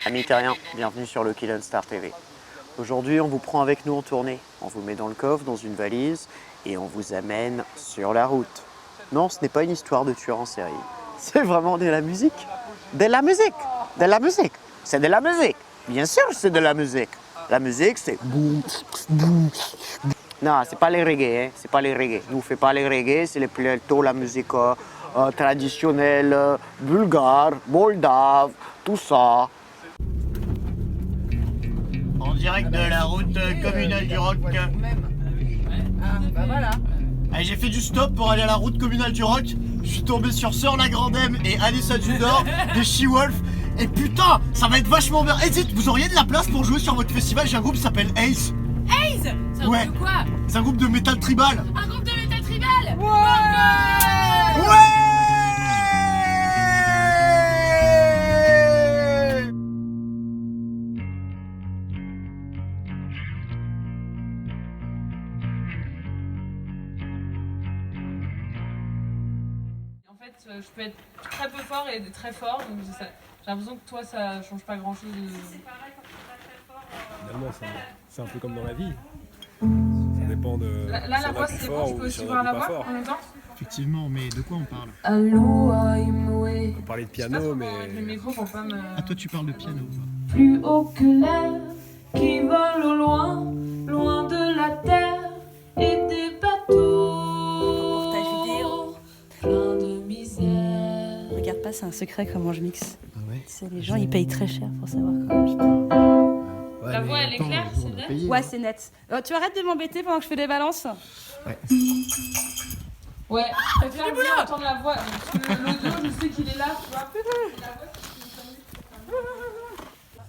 Amis terriens, bienvenue sur le Kill and Star TV. Aujourd'hui, on vous prend avec nous en tournée. On vous met dans le coffre, dans une valise, et on vous amène sur la route. Non, ce n'est pas une histoire de tueur en série. C'est vraiment de la musique. De la musique. De la musique. C'est de la musique. Bien sûr, c'est de la musique. La musique, c'est boum, boum. Non, c'est pas les reggae, hein. C'est pas les reggae. Nous, on fait pas les reggae, c'est plutôt la musique traditionnelle, bulgare, moldave, tout ça. En direct de la route communale du Rock. Bah voilà. Allez, j'ai fait du stop pour aller à la route communale du Rock. Je suis tombé sur Sœur la Grandem et Alissa Judor des She-Wolf. Et putain, ça va être vachement bien. Et dites, vous auriez de la place pour jouer sur votre festival? J'ai un groupe qui s'appelle Ace. Ace. C'est un Ouais. groupe de quoi? C'est un groupe de métal tribal. Un groupe de métal tribal. Ouais. En fait, je peux être très peu fort et très fort, donc j'ai l'impression que toi, ça change pas grand chose. C'est pareil quand tu es très fort. Finalement, c'est un peu comme dans la vie. Ça dépend de. Là, la voix, c'est bon, je peux aussi voir la voix en même temps. Effectivement, mais de quoi on parle? Allô, On peut parler de piano, mais. Avec le micro pour pas me. Ah, toi, tu parles de piano. Plus haut que l'air, qui vole au loin, loin de la terre et des bateaux. Reportage vidéo. Plein de misère. Regarde pas, c'est un secret comment je mixe. Ah ouais. C'est les gens, ils payent très cher pour savoir comment je mixe. Ouais, La mais voix, elle est attends, claire, on c'est doit net. payer. Ouais, c'est net. Tu arrêtes de m'embêter pendant que je fais des balances. Ouais. Ouais, je préfère bien entendre la voix. Parce que l'audio, je sais qu'il est là, tu vois. La voix,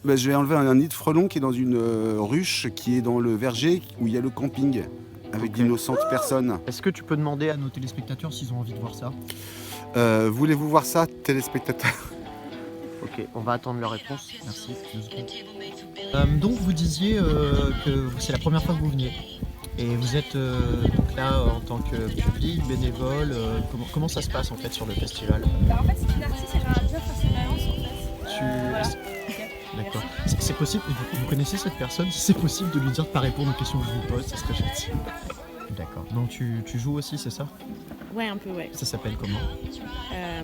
Bah, je vais enlever un nid de frelon qui est dans une ruche qui est dans le verger où il y a le camping avec Ok. d'innocentes personnes. Est-ce que tu peux demander à nos téléspectateurs s'ils ont envie de voir ça? Voulez-vous voir ça, téléspectateurs? Ok, on va attendre leur réponse. Merci. 2 secondes. Donc vous disiez que c'est la première fois que vous veniez. Et vous êtes donc là en tant que public, bénévole. Comment ça se passe en fait sur le festival? Bah, en fait, c'est une artiste et j'aimerais bien faire ses balances en fait. Voilà. D'accord. C'est possible, vous connaissez cette personne? Si c'est possible de lui dire de pas répondre aux questions que je vous pose, ça serait gentil. D'accord. Donc tu joues aussi, c'est ça? Ouais, un peu, ouais. Ça s'appelle comment?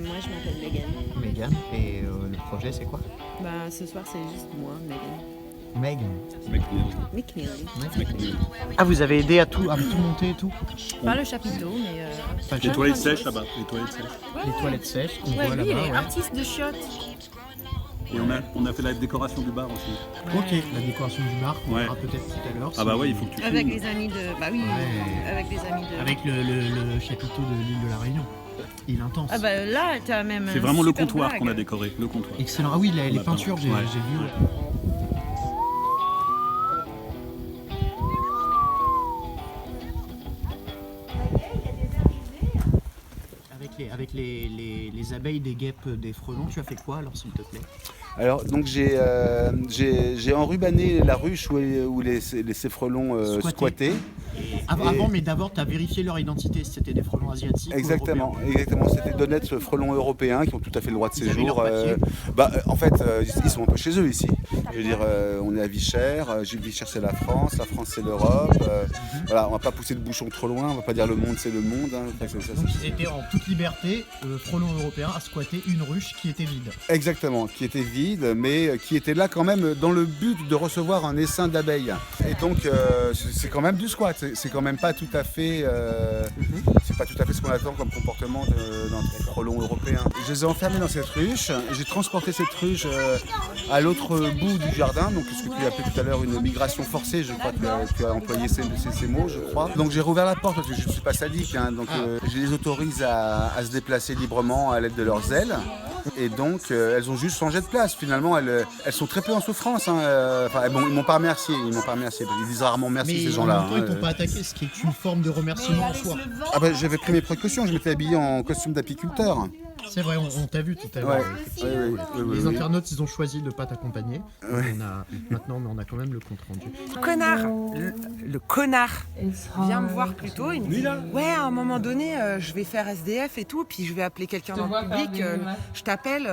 Moi, je m'appelle Megan. Megan. Et le projet c'est quoi? Bah, ce soir, c'est juste moi, Megan. Megan. McNeil. Ah, vous avez aidé à tout monter et tout? Pas le chapiteau, mais. Enfin, Les toilettes sèches là-bas. Les toilettes sèches. les toilettes sèches qu'on Ouais, voit lui, il là-bas. est Ouais. artiste de chiottes. Et on a fait la décoration du bar aussi. Ok, la décoration du bar, on Ouais. verra peut-être tout à l'heure. Ah bah ouais, il faut que tu Avec filmes. les amis de. Bah oui, Ouais. avec les amis de. Avec le chapiteau de l'île de la Réunion. Il est intense. Ah bah là, t'as même. C'est un vraiment le super comptoir brag. qu'on a décoré, le comptoir. Excellent. Ah oui, les On a peintures, peint. j'ai Ouais. vu. Ouais. Avec les abeilles, des guêpes, des frelons, tu as fait quoi alors s'il te plaît? Alors donc j'ai enrubanné la ruche où ces frelons squattaient. Avant, mais d'abord, tu as vérifié leur identité, si c'était des frelons asiatiques. ou Exactement, européens. exactement. C'était d'honnêtes frelons européens qui ont tout à fait le droit de Ils avaient leur séjour. papier. En fait, ils sont un peu chez eux ici. Je veux dire, on est à Vichères. Vichères c'est la France c'est l'Europe. Voilà, on va pas pousser le bouchon trop loin. On va pas dire le monde c'est le monde. Hein. Enfin, Donc ils étaient en toute liberté, frelons européens, à squatter une ruche qui était vide. Exactement, qui était vide, mais qui était là quand même dans le but de recevoir un essaim d'abeilles. Et donc, c'est quand même du squat. C'est quand même pas tout à fait, c'est pas tout à fait ce qu'on attend comme comportement d'un frelon européen. Je les ai enfermés dans cette ruche. J'ai transporté cette ruche à l'autre bout du jardin, donc ce que tu as appelé tout à l'heure une migration forcée. Je crois que tu as employé ces mots, je crois. Donc j'ai rouvert la porte parce que je ne suis pas sadique, hein, donc je les autorise à se déplacer librement à l'aide de leurs ailes. Et donc elles ont juste changé de place. Finalement, elles sont très peu en souffrance. Hein. Bon, ils m'ont pas remercié. Ils disent rarement merci ces gens-là. Mais en même temps, ils t'ont pas attaqué, ce qui est une forme de remerciement en soi. Ah bah, j'avais pris mes précautions. Je m'étais habillé en costume d'apiculteur. C'est vrai, on t'a vu tout à l'heure. Ouais. Les internautes, ils ont choisi de ne pas t'accompagner. Ouais. Maintenant, mais on a quand même le compte rendu. Connard, le connard vient me voir plus tôt. Il me dit ouais, à un moment donné, je vais faire SDF et tout, puis je vais appeler quelqu'un dans le public. Je t'appelle,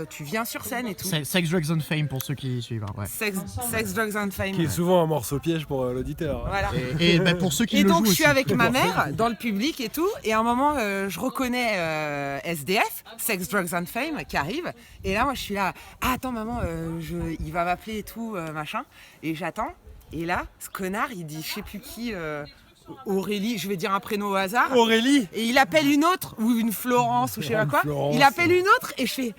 tu viens sur scène et tout. Sex, Drugs and Fame pour ceux qui suivent. Ouais. Sex, drugs and fame. Qui est souvent un morceau piège pour l'auditeur. Voilà. Et bah, pour ceux qui Et le donc jouent je suis aussi. avec ma mère dans le public et tout, et à un moment je reconnais SDF, Sex, Drugs and Fame, qui arrive, et là moi je suis là, ah attends maman, il va m'appeler et tout, machin, et j'attends, et là ce connard il dit je sais plus qui, Aurélie, je vais dire un prénom au hasard, Aurélie. et il appelle une autre, ou une Florence, ou je sais pas quoi, Florence. il appelle une autre, et je fais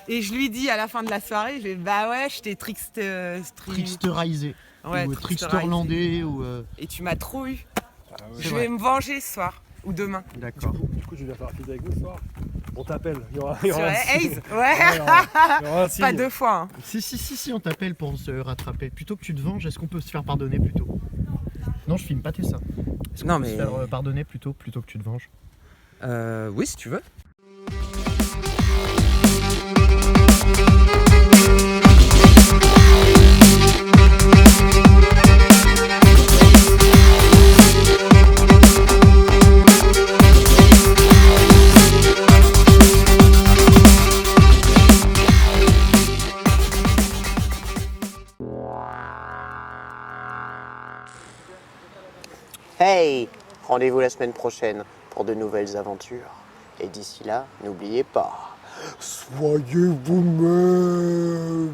et je lui dis à la fin de la soirée, je vais bah ouais, je t'ai Tricksterisé. Ouais, Ou tricksterisé. Tricksterlandais. Ou, Et tu m'as trop eu. Je vrai. vais me venger ce soir ou demain. D'accord. Du coup, tu viens faire un avec nous ce soir. On t'appelle. Il y aura Sur un Ace, signe. ouais. Il y aura un signe. Pas deux fois. Hein. Si, on t'appelle pour se rattraper. Plutôt que tu te venges, est-ce qu'on peut se faire pardonner plutôt? Non, je filme pas tes ça. Est-ce qu'on Non, peut mais- se faire pardonner plutôt que tu te venges? Oui, si tu veux. Hey! Rendez-vous la semaine prochaine pour de nouvelles aventures. Et d'ici là, n'oubliez pas, soyez vous-même!